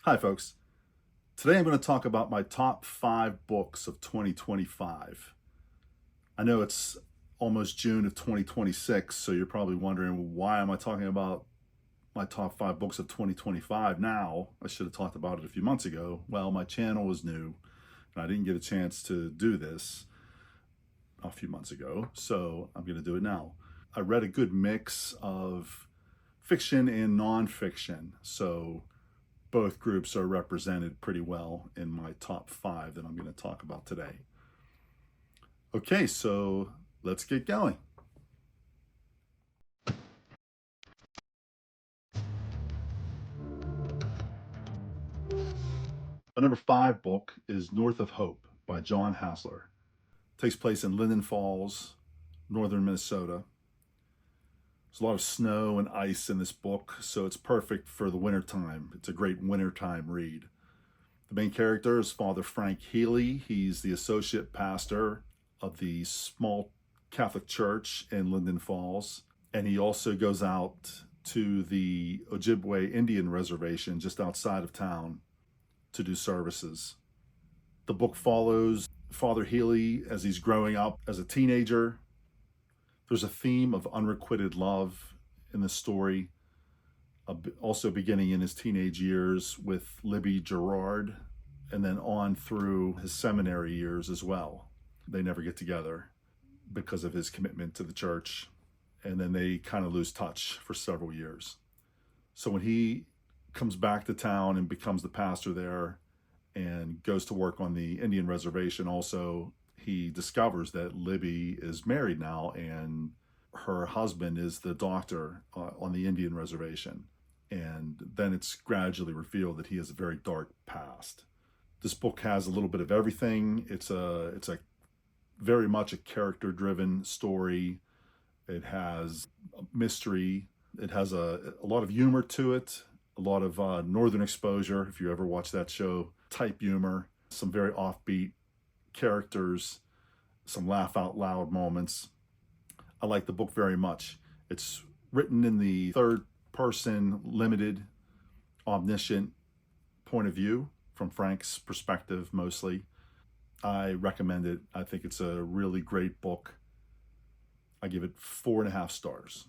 Hi, folks. Today I'm going to talk about my top 5 books of 2025. I know it's almost June of 2026, so you're probably wondering, why am I talking about my top 5 books of 2025 now? I should have talked about it a few months ago. Well, my channel is new and I didn't get a chance to do this a few months ago, so I'm going to do it now. I read a good mix of fiction and nonfiction, so both groups are represented pretty well in my top 5 that I'm going to talk about today. Okay, so let's get going. My number 5 book is North of Hope by John Hassler. It takes place in Linden Falls, northern Minnesota. There's a lot of snow and ice in this book, so it's perfect for the wintertime. It's a great wintertime read. The main character is Father Frank Healy. He's the associate pastor of the small Catholic church in Linden Falls. And he also goes out to the Ojibwe Indian reservation just outside of town to do services. The book follows Father Healy as he's growing up as a teenager. There's a theme of unrequited love in the story, also beginning in his teenage years with Libby Gerard, and then on through his seminary years as well. They never get together because of his commitment to the church, and then they kind of lose touch for several years. So when he comes back to town and becomes the pastor there and goes to work on the Indian reservation, also he discovers that Libby is married now and her husband is the doctor on the Indian reservation. And then it's gradually revealed that he has a very dark past. This book has a little bit of everything. It's a very much a character-driven story. It has a mystery. It has a lot of humor to it, a lot of northern exposure, if you ever watch that show, type humor, some very offbeat characters, some laugh out loud moments. I like the book very much. It's written in the third person, limited, omniscient point of view, from Frank's perspective mostly. I recommend it. I think it's a really great book. I give it 4.5 stars.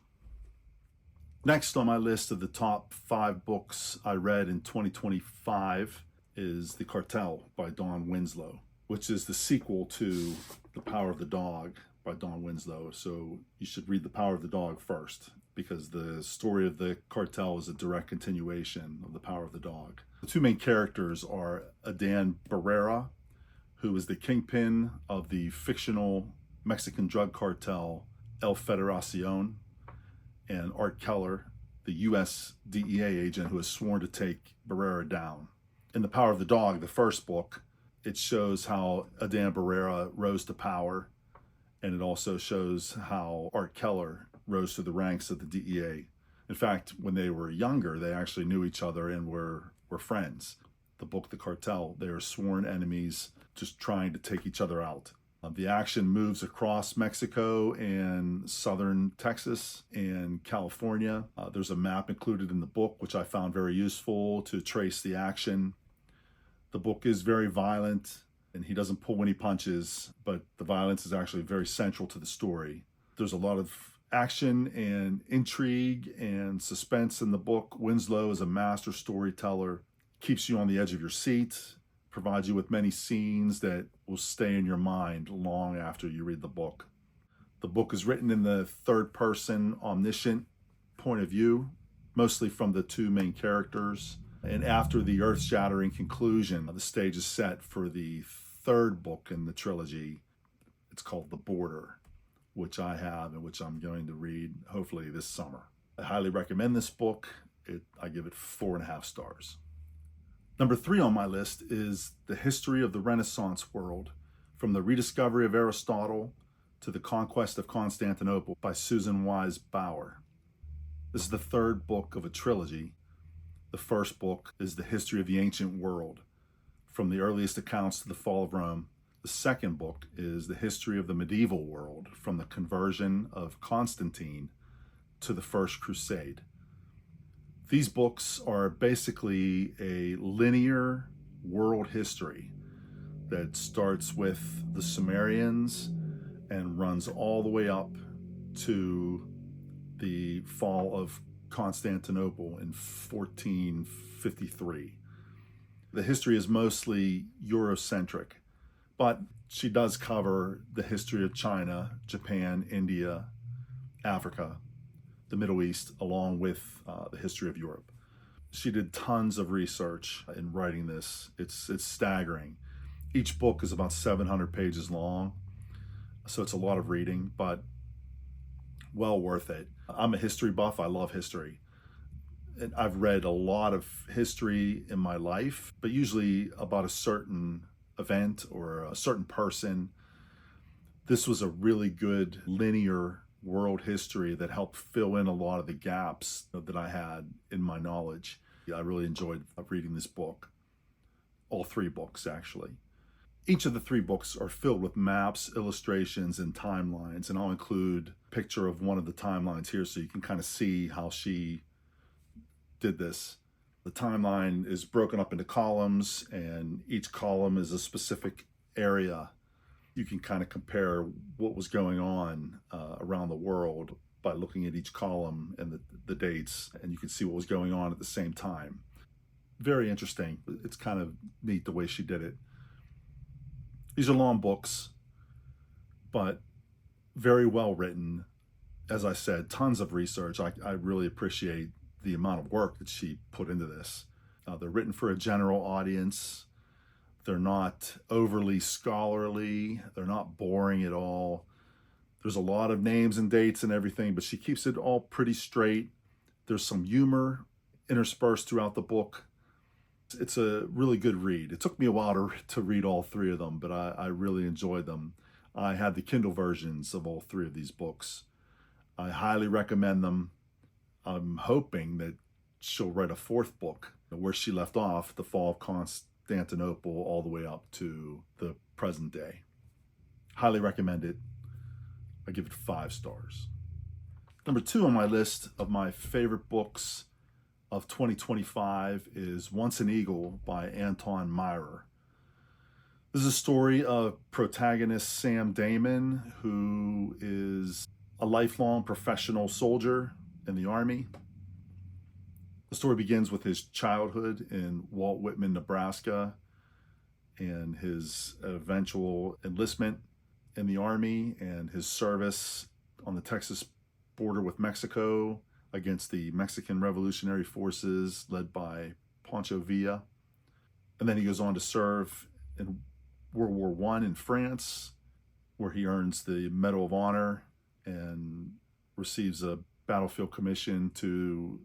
Next on my list of the top 5 books I read in 2025 is The Cartel by Dawn Winslow, which is the sequel to The Power of the Dog by Dawn Winslow. So you should read The Power of the Dog first, because the story of The Cartel is a direct continuation of The Power of the Dog. The two main characters are Adan Barrera, who is the kingpin of the fictional Mexican drug cartel El Federacion, and Art Keller, the US DEA agent who has sworn to take Barrera down. In The Power of the Dog, the first book, it shows how Adan Barrera rose to power, and it also shows how Art Keller rose through the ranks of the DEA. In fact, when they were younger, they actually knew each other and were friends. The book, The Cartel, they are sworn enemies, just trying to take each other out. The action moves across Mexico and southern Texas and California. There's a map included in the book, which I found very useful to trace the action. The book is very violent, and he doesn't pull any punches, but the violence is actually very central to the story. There's a lot of action and intrigue and suspense in the book. Winslow is a master storyteller, keeps you on the edge of your seat, provides you with many scenes that will stay in your mind long after you read the book. The book is written in the third person, omniscient point of view, mostly from the two main characters. And after the earth-shattering conclusion, the stage is set for the third book in the trilogy. It's called The Border, which I have and which I'm going to read hopefully this summer. I highly recommend this book. I give it 4.5 stars. Number 3 on my list is The History of the Renaissance World, from the rediscovery of Aristotle to the conquest of Constantinople by Susan Wise Bauer. This is the third book of a trilogy. The first book is The History of the Ancient World, from the earliest accounts to the fall of Rome. The second book is The History of the Medieval World, from the conversion of Constantine to the First Crusade. These books are basically a linear world history that starts with the Sumerians and runs all the way up to the fall of Constantinople in 1453. The history is mostly Eurocentric, but she does cover the history of China, Japan, India, Africa, the Middle East, along with the history of Europe. She did tons of research in writing this. It's staggering. Each book is about 700 pages long, so it's a lot of reading, but well worth it. I'm a history buff. I love history. And I've read a lot of history in my life, but usually about a certain event or a certain person. This was a really good linear world history that helped fill in a lot of the gaps that I had in my knowledge. I really enjoyed reading this book. All three books, actually. Each of the three books are filled with maps, illustrations, and timelines, and I'll include a picture of one of the timelines here so you can kind of see how she did this. The timeline is broken up into columns, and each column is a specific area. You can kind of compare what was going on around the world by looking at each column and the dates, and you can see what was going on at the same time. Very interesting. It's kind of neat the way she did it. These are long books, but very well written. As I said, tons of research. I really appreciate the amount of work that she put into this. They're written for a general audience. They're not overly scholarly. They're not boring at all. There's a lot of names and dates and everything, but she keeps it all pretty straight. There's some humor interspersed throughout the book. It's a really good read. It took me a while to read all three of them, but I really enjoyed them. I had the Kindle versions of all three of these books. I highly recommend them. I'm hoping that she'll write a fourth book where she left off, the fall of Constantinople, all the way up to the present day. Highly recommend it. I give it 5 stars. Number 2 on my list of my favorite books of 2025 is Once an Eagle by Anton Myrer. This is a story of protagonist Sam Damon, who is a lifelong professional soldier in the Army. The story begins with his childhood in Walt Whitman, Nebraska, and his eventual enlistment in the Army and his service on the Texas border with Mexico against the Mexican Revolutionary Forces led by Pancho Villa. And then he goes on to serve in World War I in France, where he earns the Medal of Honor and receives a battlefield commission to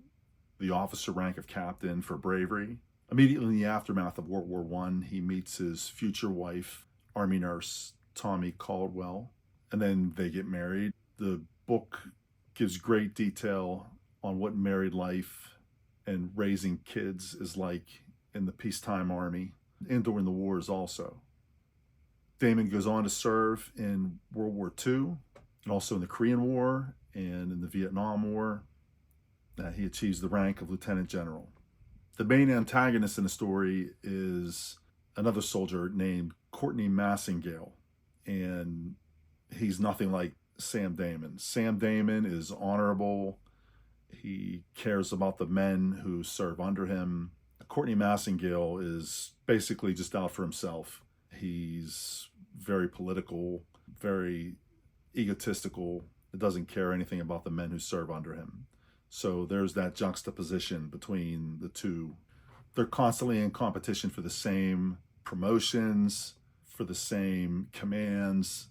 the officer rank of captain for bravery. Immediately in the aftermath of World War I, he meets his future wife, Army nurse Tommy Caldwell, and then they get married. The book gives great detail on what married life and raising kids is like in the peacetime Army and during the wars also. Damon goes on to serve in World War II and also in the Korean War and in the Vietnam War. He achieves the rank of lieutenant general. The main antagonist in the story is another soldier named Courtney Massingale, and he's nothing like Sam Damon. Sam Damon is honorable. He cares about the men who serve under him. Courtney Massingale is basically just out for himself. He's very political, very egotistical. Doesn't care anything about the men who serve under him. So there's that juxtaposition between the two. They're constantly in competition for the same promotions, for the same commands.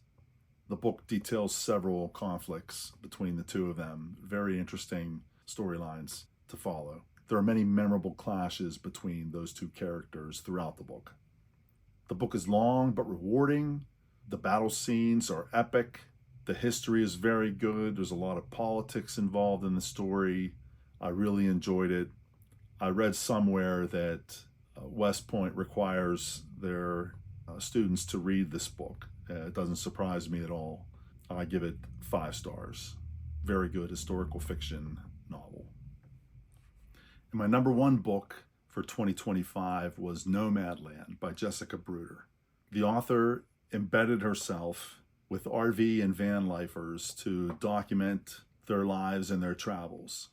The book details several conflicts between the two of them. Very interesting storylines to follow. There are many memorable clashes between those two characters throughout the book. The book is long but rewarding. The battle scenes are epic. The history is very good. There's a lot of politics involved in the story. I really enjoyed it. I read somewhere that West Point requires their students to read this book. It doesn't surprise me at all. I give it 5 stars. Very good historical fiction novel. And my number one book for 2025 was Nomadland by Jessica Bruder. The author embedded herself with RV and van lifers to document their lives and their travels.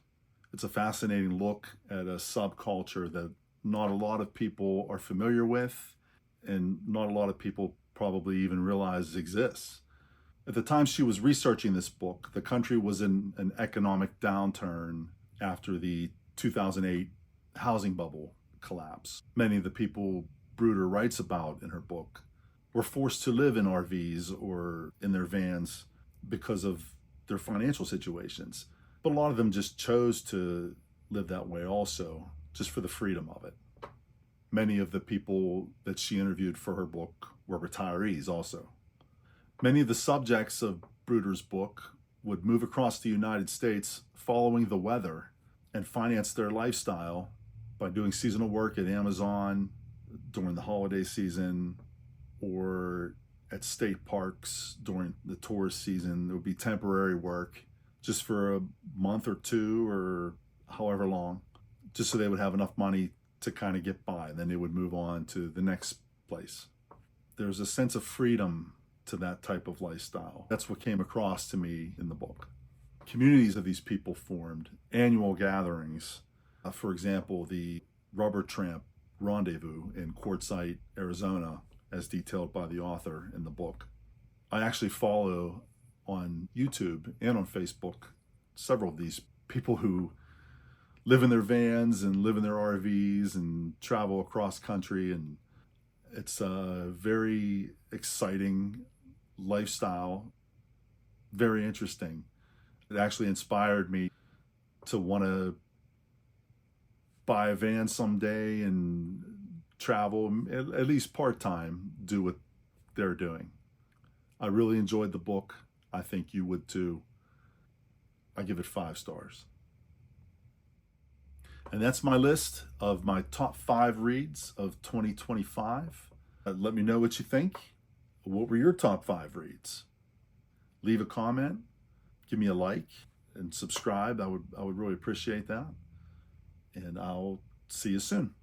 It's a fascinating look at a subculture that not a lot of people are familiar with, and not a lot of people probably even realize exists. At the time she was researching this book, the country was in an economic downturn after the 2008 housing bubble collapse. Many of the people Bruder writes about in her book were forced to live in RVs or in their vans because of their financial situations. But a lot of them just chose to live that way also, just for the freedom of it. Many of the people that she interviewed for her book were retirees also. Many of the subjects of Bruder's book would move across the United States following the weather and finance their lifestyle by doing seasonal work at Amazon during the holiday season or at state parks during the tourist season. There would be temporary work just for a month or two or however long, just so they would have enough money to kind of get by. And then they would move on to the next place. There's a sense of freedom to that type of lifestyle. That's what came across to me in the book. Communities of these people formed, annual gatherings. For example, the Rubber Tramp Rendezvous in Quartzsite, Arizona, as detailed by the author in the book. I actually follow on YouTube and on Facebook several of these people who live in their vans and live in their RVs and travel across country, and it's a very exciting lifestyle, very interesting. It actually inspired me to want to buy a van someday and travel, at least part-time, do what they're doing. I really enjoyed the book. I think you would too. I give it 5 stars. And that's my list of my top 5 reads of 2025. Let me know what you think. What were your top 5 reads? Leave a comment, give me a like, and subscribe. I would really appreciate that. And I'll see you soon.